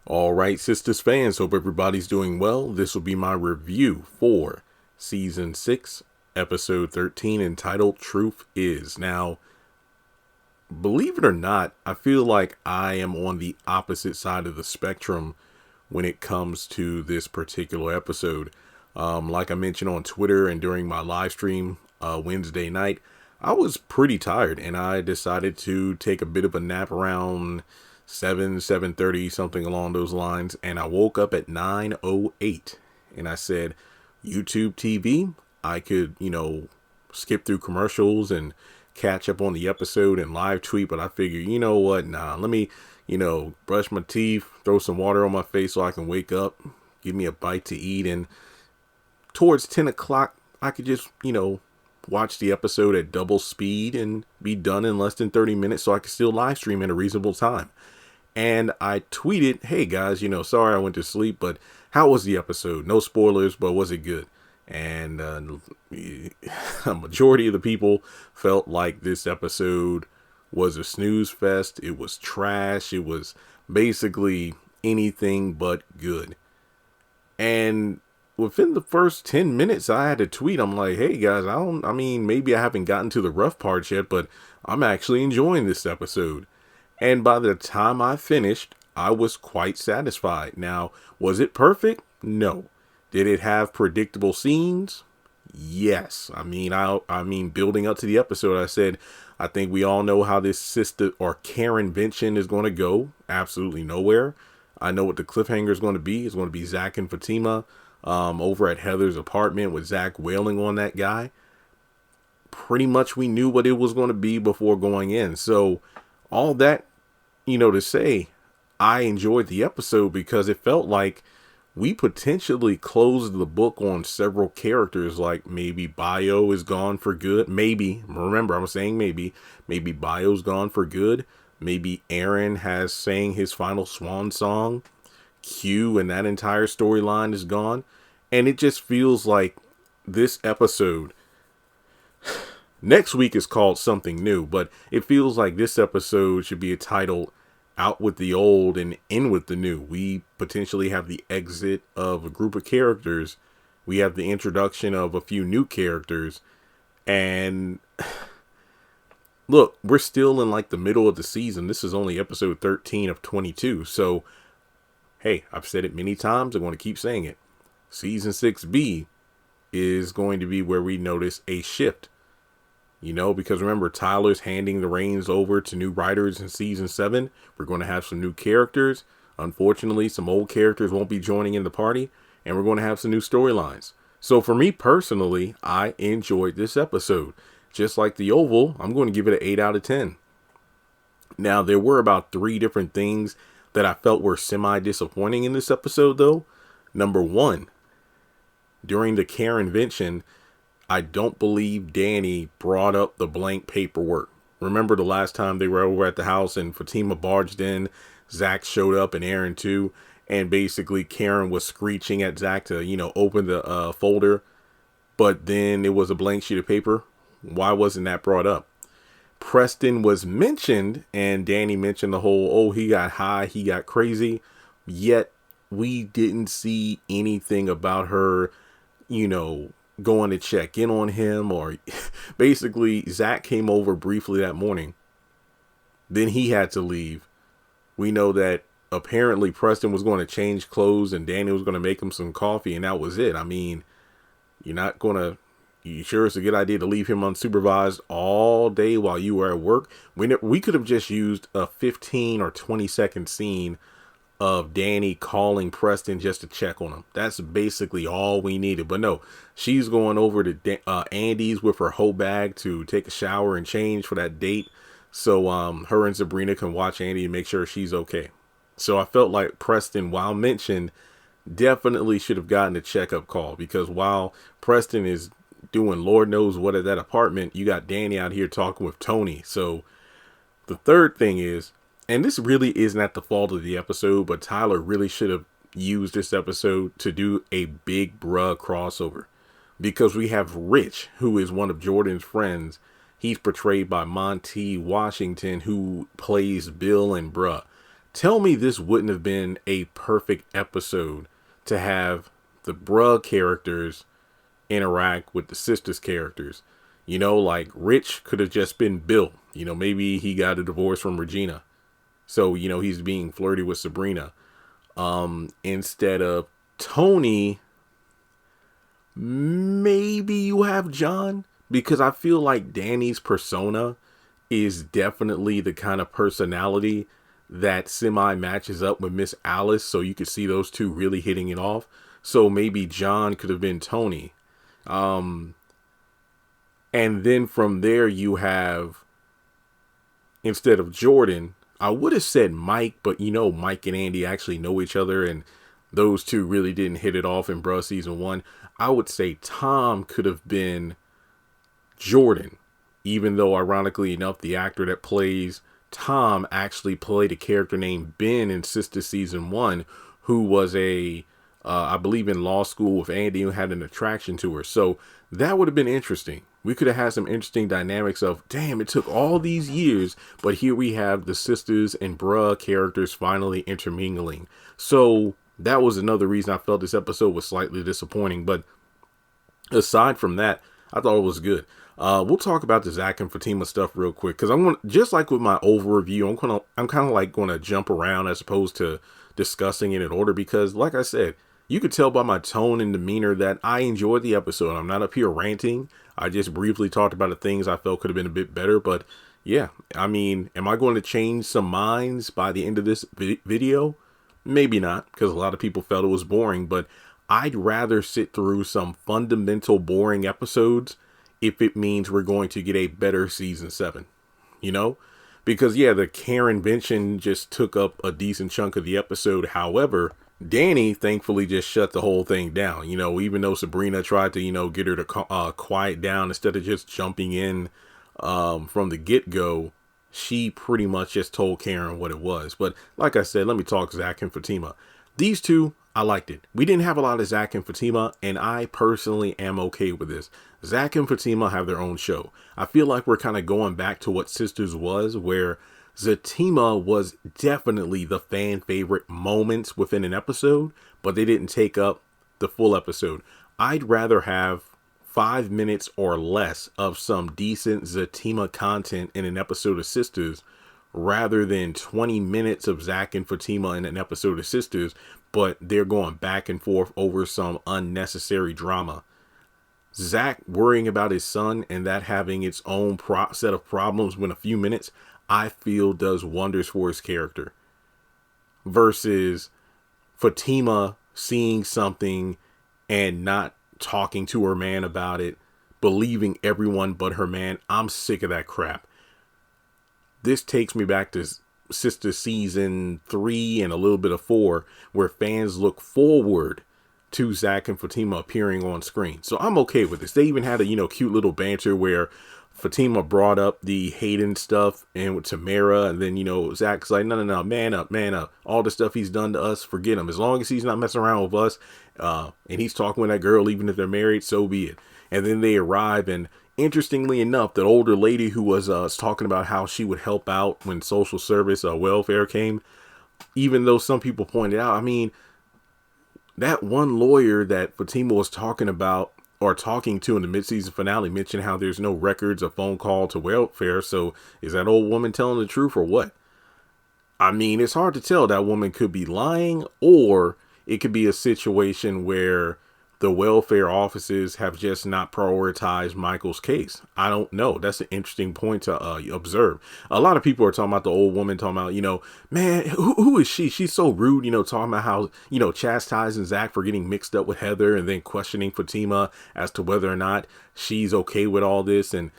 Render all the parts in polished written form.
All right, Sistas fans, hope everybody's doing well. This will be my review for Season 6, Episode 13, entitled Truth Is. Now, believe it or not, I feel like I am on the opposite side of the spectrum when it comes to this particular episode. Like I mentioned on Twitter and during my live stream Wednesday night, I was pretty tired and I decided to take a bit of a nap around 7:30, something along those lines. And I woke up at 9:08 and I said, YouTube TV, I could, skip through commercials and catch up on the episode and live tweet. But I figured, you know what? Nah, let me, brush my teeth, throw some water on my face so I can wake up, give me a bite to eat. And towards 10 o'clock, I could just, watch the episode at double speed and be done in less than 30 minutes so I could still live stream in a reasonable time. And I tweeted, hey guys, sorry I went to sleep, but how was the episode? No spoilers, but was it good? And a majority of the people felt like this episode was a snooze fest. It was trash. It was basically anything but good. And within the first 10 minutes, I had to tweet. I'm like, hey guys, maybe I haven't gotten to the rough parts yet, but I'm actually enjoying this episode. And by the time I finished, I was quite satisfied. Now, was it perfect? No. Did it have predictable scenes? Yes. Building up to the episode, I said, I think we all know how this sister or Karen Vention is going to go. Absolutely nowhere. I know what the cliffhanger is going to be. It's going to be Zach and Fatima over at Heather's apartment with Zach wailing on that guy. Pretty much we knew what it was going to be before going in. So all that, to say, I enjoyed the episode because it felt like we potentially closed the book on several characters. Like maybe Bio is gone for good. Maybe, remember, I'm saying maybe Bio's gone for good. Maybe Aaron has sang his final swan song. Q and that entire storyline is gone. And it just feels like this episode, next week is called something new, but it feels like this episode should be entitled Out with the Old and In with the New. We potentially have the exit of a group of characters. We have the introduction of a few new characters. And look, we're still in like the middle of the season. This is only episode 13 of 22. So, hey, I've said it many times. I'm going to keep saying it. Season 6B is going to be where we notice a shift. Because remember, Tyler's handing the reins over to new writers in season 7. We're going to have some new characters. Unfortunately, some old characters won't be joining in the party. And we're going to have some new storylines. So for me personally, I enjoyed this episode. Just like the Oval, I'm going to give it an 8 out of 10. Now, there were about 3 different things that I felt were semi-disappointing in this episode, though. Number 1, during the Karen Vention, I don't believe Danny brought up the blank paperwork. Remember the last time they were over at the house and Fatima barged in, Zach showed up and Aaron too, and basically Karen was screeching at Zach to, open the folder, but then it was a blank sheet of paper. Why wasn't that brought up? Preston was mentioned and Danny mentioned the whole, he got high, he got crazy, yet we didn't see anything about her, going to check in on him, or basically Zach came over briefly that morning. Then he had to leave. We know that apparently Preston was going to change clothes and Danny was going to make him some coffee and that was it. You sure it's a good idea to leave him unsupervised all day while you were at work? We could have just used a 15 or 20-second scene of Danny calling Preston just to check on him. That's basically all we needed. But no, she's going over to Andy's with her whole bag to take a shower and change for that date. So her and Sabrina can watch Andy and make sure she's okay. So I felt like Preston, while mentioned, definitely should have gotten a checkup call, because while Preston is doing Lord knows what at that apartment, you got Danny out here talking with Tony. So the third thing is, and this really isn't at the fault of the episode, but Tyler really should have used this episode to do a big bruh crossover, because we have Rich, who is one of Jordan's friends. He's portrayed by Monty Washington, who plays Bill and Bruh. Tell me this wouldn't have been a perfect episode to have the bruh characters interact with the sisters characters. Like Rich could have just been Bill. Maybe he got a divorce from Regina. So, he's being flirty with Sabrina. Instead of Tony, maybe you have John, because I feel like Danny's persona is definitely the kind of personality that semi matches up with Miss Alice. So you could see those two really hitting it off. So maybe John could have been Tony. And then from there you have, instead of Jordan, I would have said Mike, but Mike and Andy actually know each other, and those two really didn't hit it off in Bruh season 1. I would say Tom could have been Jordan, even though ironically enough, the actor that plays Tom actually played a character named Ben in Sistas season 1, who was I believe in law school with Andy, who had an attraction to her. So that would have been interesting. We could have had some interesting dynamics of, damn, it took all these years, but here we have the sisters and Bruh characters finally intermingling. So that was another reason I felt this episode was slightly disappointing. But aside from that, I thought it was good. We'll talk about the Zach and Fatima stuff real quick, because I'm going to, just like with my overview, I'm kind of like going to jump around as opposed to discussing it in order, because like I said, you could tell by my tone and demeanor that I enjoyed the episode. I'm not up here ranting. I just briefly talked about the things I felt could have been a bit better. But yeah, I mean, am I going to change some minds by the end of this video? Maybe not, because a lot of people felt it was boring. But I'd rather sit through some fundamental boring episodes if it means we're going to get a better season 7. Because yeah, the Karen Benson just took up a decent chunk of the episode. However, Danny thankfully just shut the whole thing down, even though Sabrina tried to, get her to quiet down instead of just jumping in from the get-go. She pretty much just told Karen what it was. But like I said, let me talk Zach and Fatima. These two, I liked it. We didn't have a lot of Zach and Fatima, and I personally am okay with this. Zach and Fatima have their own show. I feel like we're kind of going back to what Sisters was, where Zatima was definitely the fan favorite moments within an episode, but they didn't take up the full episode. I'd rather have 5 minutes or less of some decent Zatima content in an episode of Sisters rather than 20 minutes of Zach and Fatima in an episode of Sisters, but they're going back and forth over some unnecessary drama. Zach worrying about his son and that having its own set of problems within a few minutes, I feel does wonders for his character. Versus Fatima seeing something and not talking to her man about it, believing everyone but her man. I'm sick of that crap. This takes me back to Sister season 3 and a little bit of 4, where fans look forward to Zach and Fatima appearing on screen. So I'm okay with this. They even had a, cute little banter where Fatima brought up the Hayden stuff and with Tamara, and then, Zach's like, no, man up. All the stuff he's done to us, forget him. As long as he's not messing around with us, and he's talking with that girl, even if they're married, so be it. And then they arrive, and interestingly enough, that older lady who was talking about how she would help out when social service welfare came, even though some people pointed out, I mean, that one lawyer that Fatima was talking about or talking to in the mid-season finale mentioned how there's no records of phone call to welfare. So is that old woman telling the truth or what? I mean, it's hard to tell. That woman could be lying, or it could be a situation where the welfare offices have just not prioritized Michael's case. I don't know. That's an interesting point to observe. A lot of people are talking about the old woman, talking about, man, who is she? She's so rude, talking about how, chastising Zach for getting mixed up with Heather and then questioning Fatima as to whether or not she's okay with all this. And,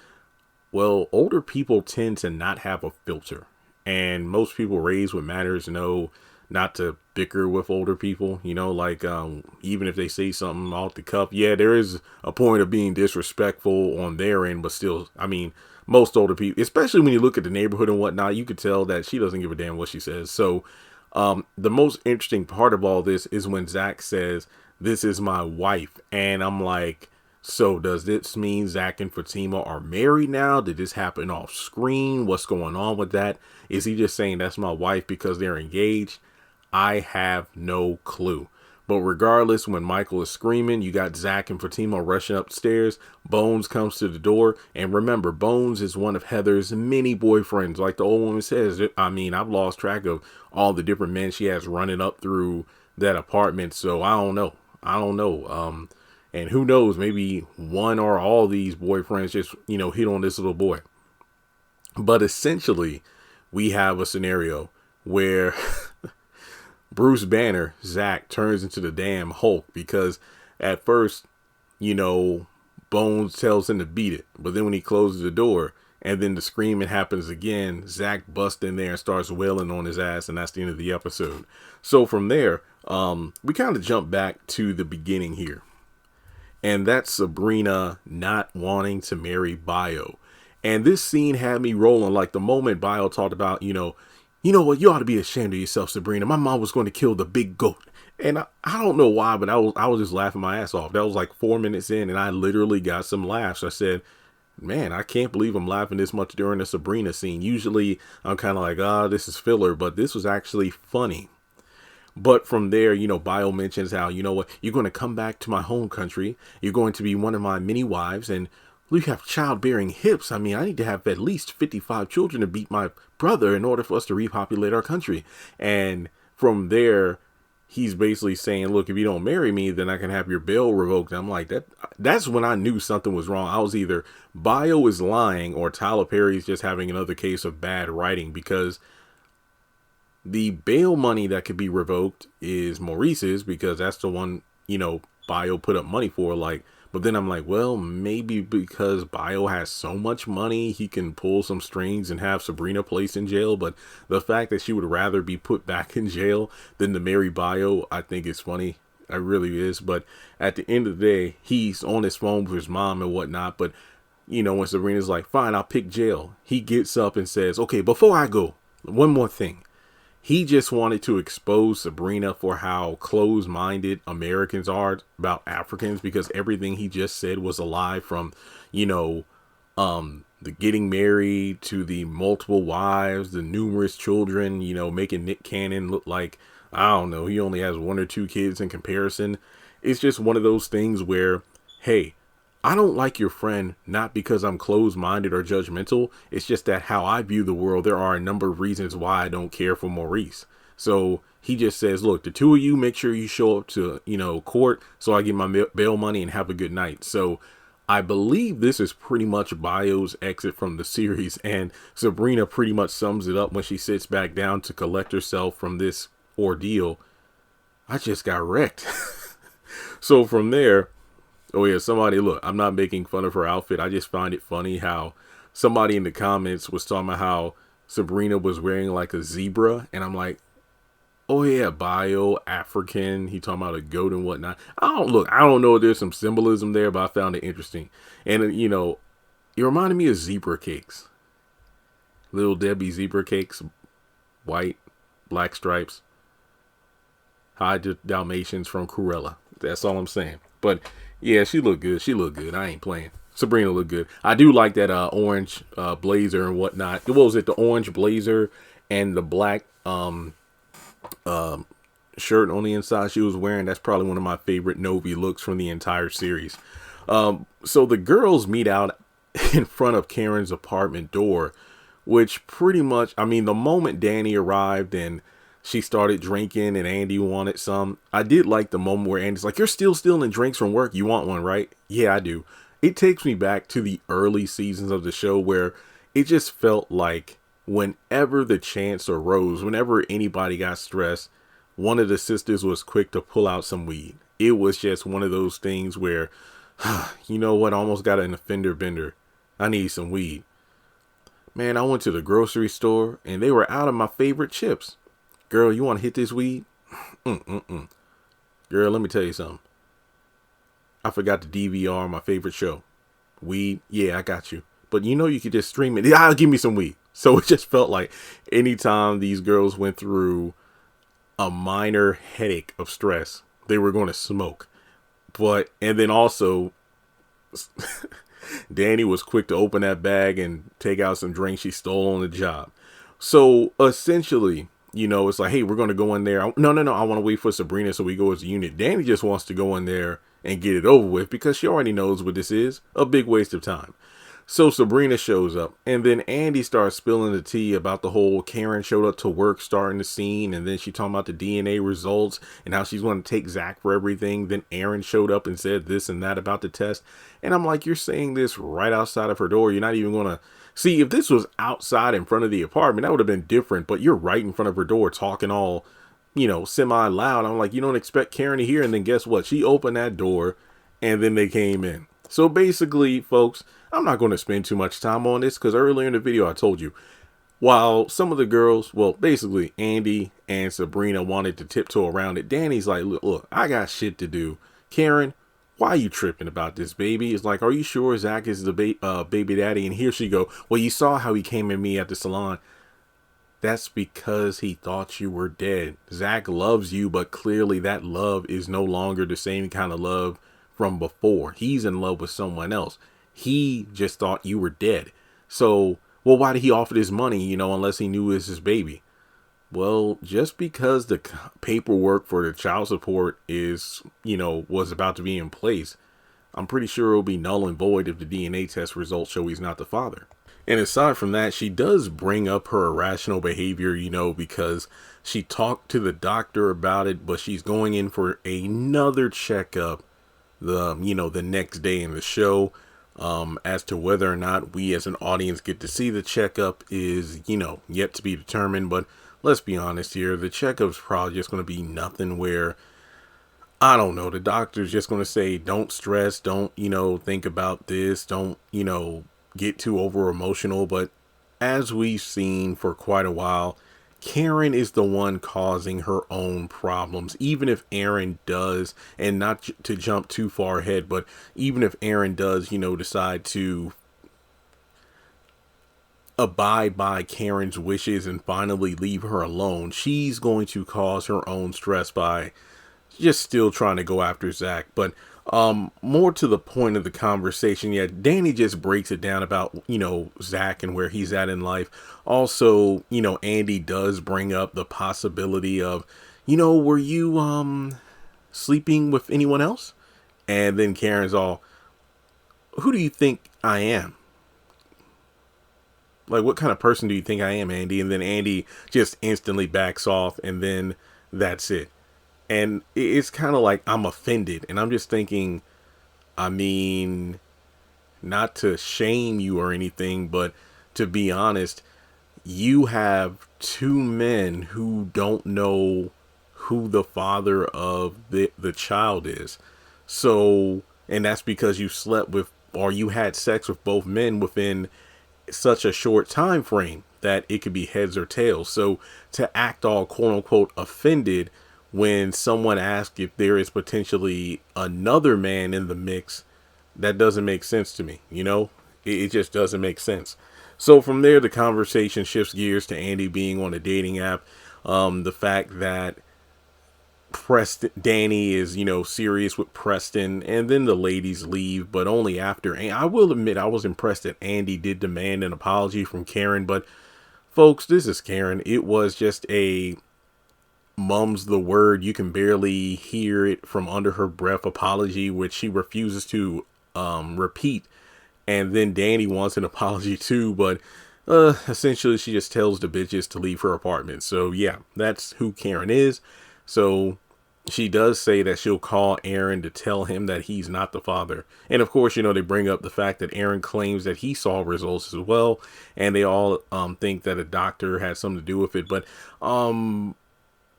well, older people tend to not have a filter. And most people raised with manners know not to bicker with older people, even if they say something off the cuff. Yeah, there is a point of being disrespectful on their end, but still, I mean, most older people, especially when you look at the neighborhood and whatnot, you could tell that she doesn't give a damn what she says. So the most interesting part of all this is when Zach says, "This is my wife." And I'm like, So does this mean Zach and Fatima are married now? Did this happen off screen? What's going on with that? Is he just saying that's my wife because they're engaged? I have no clue. But regardless, when Michael is screaming, you got Zach and Fatima rushing upstairs. Bones comes to the door. And remember, Bones is one of Heather's many boyfriends. Like the old woman says, I mean, I've lost track of all the different men she has running up through that apartment. So I don't know. And who knows, maybe one or all these boyfriends just, hit on this little boy. But essentially, we have a scenario where Bruce Banner, Zach, turns into the damn Hulk because at first, Bones tells him to beat it. But then when he closes the door and then the screaming happens again, Zach busts in there and starts wailing on his ass. And that's the end of the episode. So from there, we kind of jump back to the beginning here. And that's Sabrina not wanting to marry Bio. And this scene had me rolling. Like the moment Bio talked about, you know what, you ought to be ashamed of yourself, Sabrina. My mom was going to kill the big goat. And I don't know why, but I was just laughing my ass off. That was like 4 minutes in and I literally got some laughs. I said, man, I can't believe I'm laughing this much during the Sabrina scene. Usually I'm kind of like, this is filler, but this was actually funny. But from there, Bio mentions how, you know what, you're going to come back to my home country. You're going to be one of my many wives. And you have childbearing hips. I mean, I need to have at least 55 children to beat my brother in order for us to repopulate our country. And from there, he's basically saying, look, if you don't marry me, then I can have your bail revoked. And I'm like, that's when I knew something was wrong. I was either Bio is lying or Tyler Perry's just having another case of bad writing, because the bail money that could be revoked is Maurice's, because that's the one, Bio put up money for. But then I'm like, well, maybe because Bio has so much money, he can pull some strings and have Sabrina placed in jail. But the fact that she would rather be put back in jail than to marry Bio, I think is funny. It really is. But at the end of the day, he's on his phone with his mom and whatnot. But, when Sabrina's like, fine, I'll pick jail, he gets up and says, okay, before I go, one more thing. He just wanted to expose Sabrina for how closed-minded Americans are about Africans, because everything he just said was a lie, from, the getting married to the multiple wives, the numerous children, making Nick Cannon look like, I don't know, he only has 1 or 2 kids in comparison. It's just one of those things where, hey, I don't like your friend, not because I'm closed-minded or judgmental. It's just that how I view the world, there are a number of reasons why I don't care for Maurice. So he just says, look, the two of you, make sure you show up to, court so I get my bail money and have a good night. So I believe this is pretty much Bio's exit from the series. And Sabrina pretty much sums it up when she sits back down to collect herself from this ordeal. I just got wrecked. So from there, oh yeah, somebody, look, I'm not making fun of her outfit. I just find it funny how somebody in the comments was talking about how Sabrina was wearing like a zebra. And I'm like, oh yeah, Bio, African. He talking about a goat and whatnot. I don't know if there's some symbolism there, but I found it interesting. And, it reminded me of zebra cakes. Little Debbie zebra cakes, white, black stripes. Hi, Dalmatians from Cruella. That's all I'm saying. But yeah, she looked good. I ain't playing. Sabrina looked good. I do like that orange blazer and whatnot. What was it? The orange blazer and the black shirt on the inside she was wearing. That's probably one of my favorite Novi looks from the entire series. So the girls meet out in front of Karen's apartment door, which pretty much, I mean, the moment Danny arrived and she started drinking and Andy wanted some, I did like the moment where Andy's like, you're still stealing drinks from work. You want one, right? Yeah, I do. It takes me back to the early seasons of the show where it just felt like whenever the chance arose, whenever anybody got stressed, one of the sisters was quick to pull out some weed. It was just one of those things where, you know what, I almost got an offender bender. I need some weed. Man, I went to the grocery store and they were out of my favorite chips. Girl, you want to hit this weed? Girl, let me tell you something. I forgot to DVR my favorite show. Weed? Yeah, I got you. But you could just stream it. Yeah, give me some weed. So it just felt like anytime these girls went through a minor headache of stress, they were going to smoke. And then also, Danny was quick to open that bag and take out some drinks she stole on the job. So essentially, it's like, hey, we're going to go in there. No, I want to wait for Sabrina so we go as a unit. Danny just wants to go in there and get it over with because she already knows what this is. A big waste of time. So Sabrina shows up, and then Andy starts spilling the tea about the whole Karen showed up to work starting the scene, and then she talking about the DNA results and how she's going to take Zach for everything. Then Aaron showed up and said this and that about the test. And I'm like, you're saying this right outside of her door. You're not even going to see if this was outside in front of the apartment, that would have been different. But you're right in front of her door talking all, semi loud. I'm like, you don't expect Karen to hear. And then guess what? She opened that door and then they came in. So basically, folks, I'm not going to spend too much time on this because earlier in the video I told you, while some of the girls, well, basically Andy and Sabrina wanted to tiptoe around it, Danny's like, look, I got shit to do. Karen, why are you tripping about this, baby? It's like, are you sure Zach is the baby daddy? And here she go, well, you saw how he came at me at the salon. That's because he thought you were dead. Zach loves you, but clearly that love is no longer the same kind of love from before. He's in love with someone else. He just thought you were dead. So, well, why did he offer this money, unless he knew it was his baby? Well, just because the paperwork for the child support is, was about to be in place, I'm pretty sure it'll be null and void if the DNA test results show he's not the father. And aside from that, she does bring up her irrational behavior, because she talked to the doctor about it, but she's going in for another checkup the next day in the show. As to whether or not we as an audience get to see the checkup is, yet to be determined. But let's be honest here. The checkup's probably just going to be nothing where, I don't know, the doctor's just going to say, don't stress, don't, think about this, don't, get too over emotional. But as we've seen for quite a while, Karen is the one causing her own problems, even if Aaron does, and not to jump too far ahead, but even if Aaron does, decide to abide by Karen's wishes and finally leave her alone, she's going to cause her own stress by just still trying to go after Zach. But more to the point of the conversation, yeah, Danny just breaks it down about, Zach and where he's at in life. Also, Andy does bring up the possibility of, were you sleeping with anyone else? And then Karen's all, who do you think I am? Like, what kind of person do you think I am, Andy? And then Andy just instantly backs off, and then that's it. And it's kind of like I'm offended. And I'm just thinking, I mean, not to shame you or anything, but to be honest, you have two men who don't know who the father of the child is. So, and that's because you slept with, or you had sex with both men within such a short time frame that it could be heads or tails. So to act all quote unquote offended when someone asks if there is potentially another man in the mix, that doesn't make sense to me. It just doesn't make sense. So from there, the conversation shifts gears to Andy being on a dating app. The fact that Danny is, serious with Preston, and then the ladies leave, but only after. And I will admit, I was impressed that Andy did demand an apology from Karen, but folks, this is Karen. It was just a mum's the word, you can barely hear it from under her breath apology, which she refuses to repeat. And then Danny wants an apology too, but essentially she just tells the bitches to leave her apartment. So yeah, that's who Karen is. So she does say that she'll call Aaron to tell him that he's not the father. And of course, they bring up the fact that Aaron claims that he saw results as well, and they all think that a doctor had something to do with it. But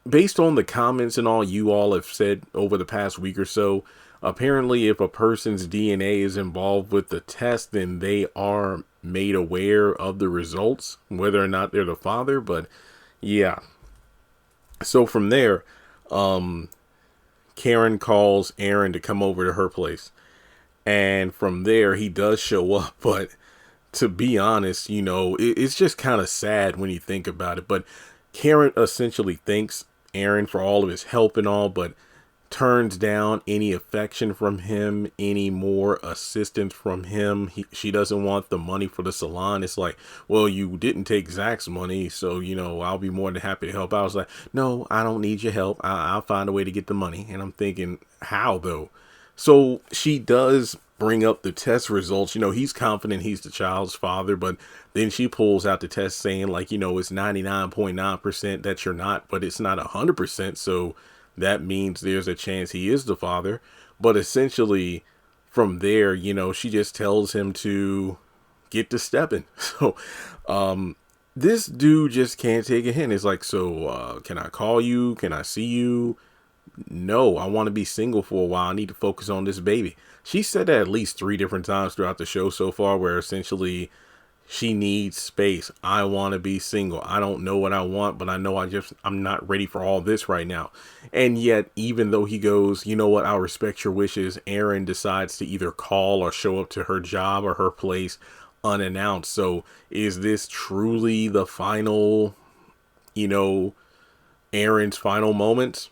based on the comments and all you all have said over the past week or so, apparently if a person's DNA is involved with the test, then they are made aware of the results, whether or not they're the father. But yeah. So from there, Karen calls Aaron to come over to her place. And from there, he does show up. But to be honest, it's just kind of sad when you think about it. But Karen essentially thanks Aaron for all of his help and all, but turns down any affection from him, any more assistance from him. She doesn't want the money for the salon. It's like, well, you didn't take Zach's money, so, I'll be more than happy to help out. I was like, no, I don't need your help. I'll find a way to get the money. And I'm thinking, how though? So she does bring up the test results. He's confident he's the child's father, but then she pulls out the test saying like, it's 99.9% that you're not, but it's not 100%. So that means there's a chance he is the father. But essentially from there, she just tells him to get to stepping. So, this dude just can't take a hint. It's like, so, can I call you? Can I see you? No, I want to be single for a while. I need to focus on this baby. She said that at least 3 different times throughout the show so far, where essentially she needs space. I want to be single. I don't know what I want, but I know I'm not ready for all this right now. And yet, even though he goes, you know what, I'll respect your wishes, Aaron decides to either call or show up to her job or her place unannounced. So is this truly the final, Aaron's final moments?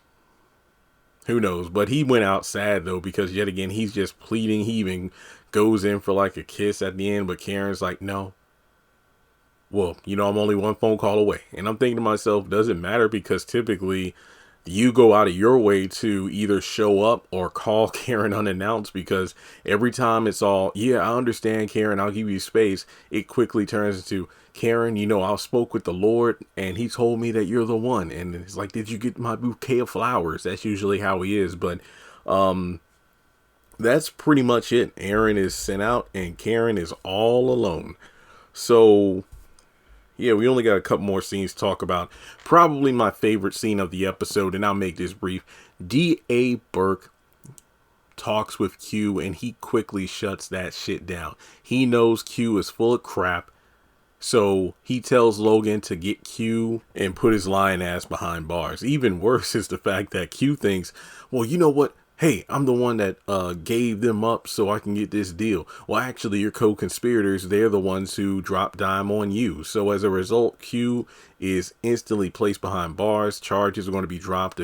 Who knows? But he went out sad though, because yet again, he's just pleading. He even goes in for like a kiss at the end, but Karen's like, no. Well, I'm only one phone call away. And I'm thinking to myself, does it matter? Because typically you go out of your way to either show up or call Karen unannounced, because every time it's all, yeah, I understand, Karen, I'll give you space. It quickly turns into, Karen, I spoke with the Lord and he told me that you're the one. And it's like, did you get my bouquet of flowers? That's usually how he is. But that's pretty much it. Aaron is sent out and Karen is all alone. So yeah, we only got a couple more scenes to talk about. Probably my favorite scene of the episode, and I'll make this brief. D.A. Burke talks with Q, and he quickly shuts that shit down. He knows Q is full of crap, so he tells Logan to get Q and put his lying ass behind bars. Even worse is the fact that Q thinks, well, you know what? Hey, I'm the one that gave them up so I can get this deal. Well, actually, your co-conspirators, they're the ones who dropped dime on you. So as a result, Q is instantly placed behind bars. Charges are going to be dropped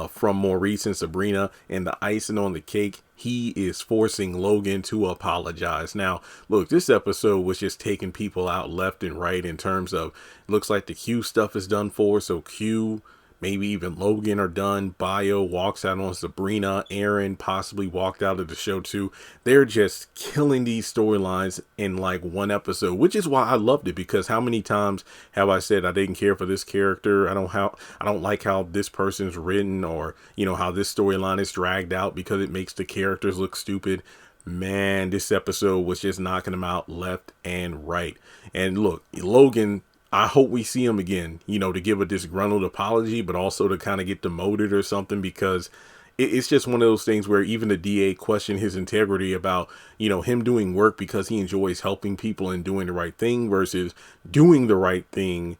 from Maurice and Sabrina. And the icing on the cake, he is forcing Logan to apologize. Now, look, this episode was just taking people out left and right in terms of, it looks like the Q stuff is done for. So Q, maybe even Logan are done. Bio walks out on Sabrina. Aaron possibly walked out of the show too. They're just killing these storylines in like one episode, which is why I loved it, because how many times have I said I didn't care for this character? I don't like how this person's written, or, how this storyline is dragged out because it makes the characters look stupid. Man, this episode was just knocking them out left and right. And look, Logan, I hope we see him again, to give a disgruntled apology, but also to kind of get demoted or something, because it's just one of those things where even the DA questioned his integrity about, him doing work because he enjoys helping people and doing the right thing versus doing the right thing,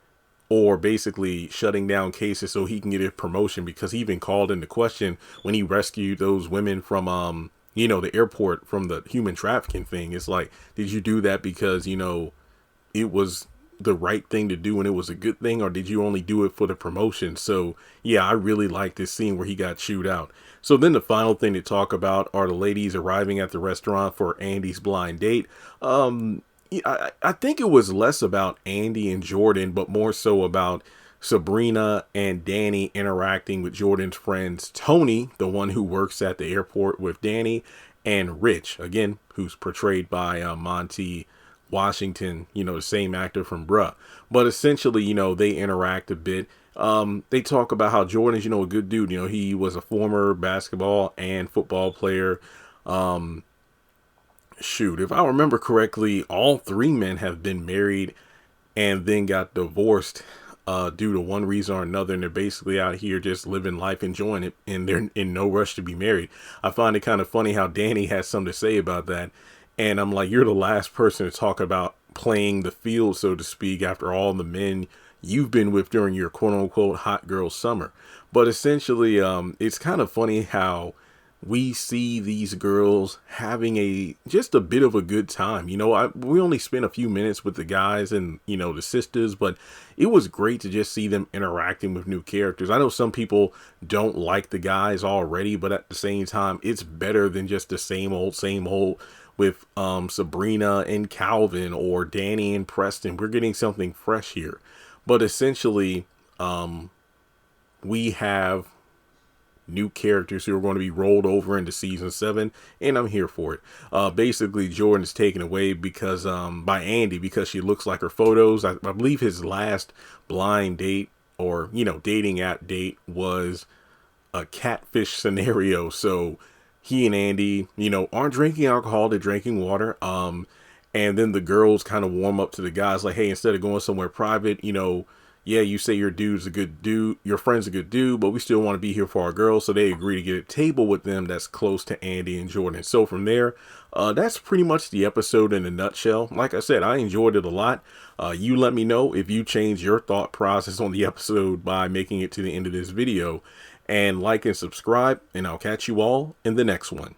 or basically shutting down cases so he can get a promotion, because he even called into question when he rescued those women from, the airport from the human trafficking thing. It's like, did you do that because, it was the right thing to do and it was a good thing, or did you only do it for the promotion? So yeah, I really like this scene where he got chewed out. So then the final thing to talk about are the ladies arriving at the restaurant for Andy's blind date. I think it was less about Andy and Jordan, but more so about Sabrina and Danny interacting with Jordan's friends, Tony, the one who works at the airport with Danny, and Rich, again, who's portrayed by Monty Washington, the same actor from Bruh. But essentially, they interact a bit. They talk about how Jordan's, a good dude. He was a former basketball and football player. If I remember correctly, all 3 men have been married and then got divorced due to one reason or another, and they're basically out here just living life, enjoying it, and they're in no rush to be married. I find it kind of funny how Danny has something to say about that. And I'm like, you're the last person to talk about playing the field, so to speak, after all the men you've been with during your quote unquote hot girl summer. But essentially, it's kind of funny how we see these girls having just a bit of a good time. We only spent a few minutes with the guys and, the sisters, but it was great to just see them interacting with new characters. I know some people don't like the guys already, but at the same time, it's better than just the same old with Sabrina and Calvin or Danny and Preston. We're getting something fresh here. But essentially, we have new characters who are going to be rolled over into season 7, and I'm here for it. Basically, Jordan is taken away because by Andy because she looks like her photos. I believe his last blind date or dating app date was a catfish scenario. So he and Andy aren't drinking alcohol, they're drinking water. And then the girls kind of warm up to the guys like, hey, instead of going somewhere private, yeah, you say your dude's a good dude, your friend's a good dude, but we still want to be here for our girls. So they agree to get a table with them that's close to Andy and Jordan. So from there, that's pretty much the episode in a nutshell. Like I said, I enjoyed it a lot. You let me know if you change your thought process on the episode by making it to the end of this video. And like and subscribe, and I'll catch you all in the next one.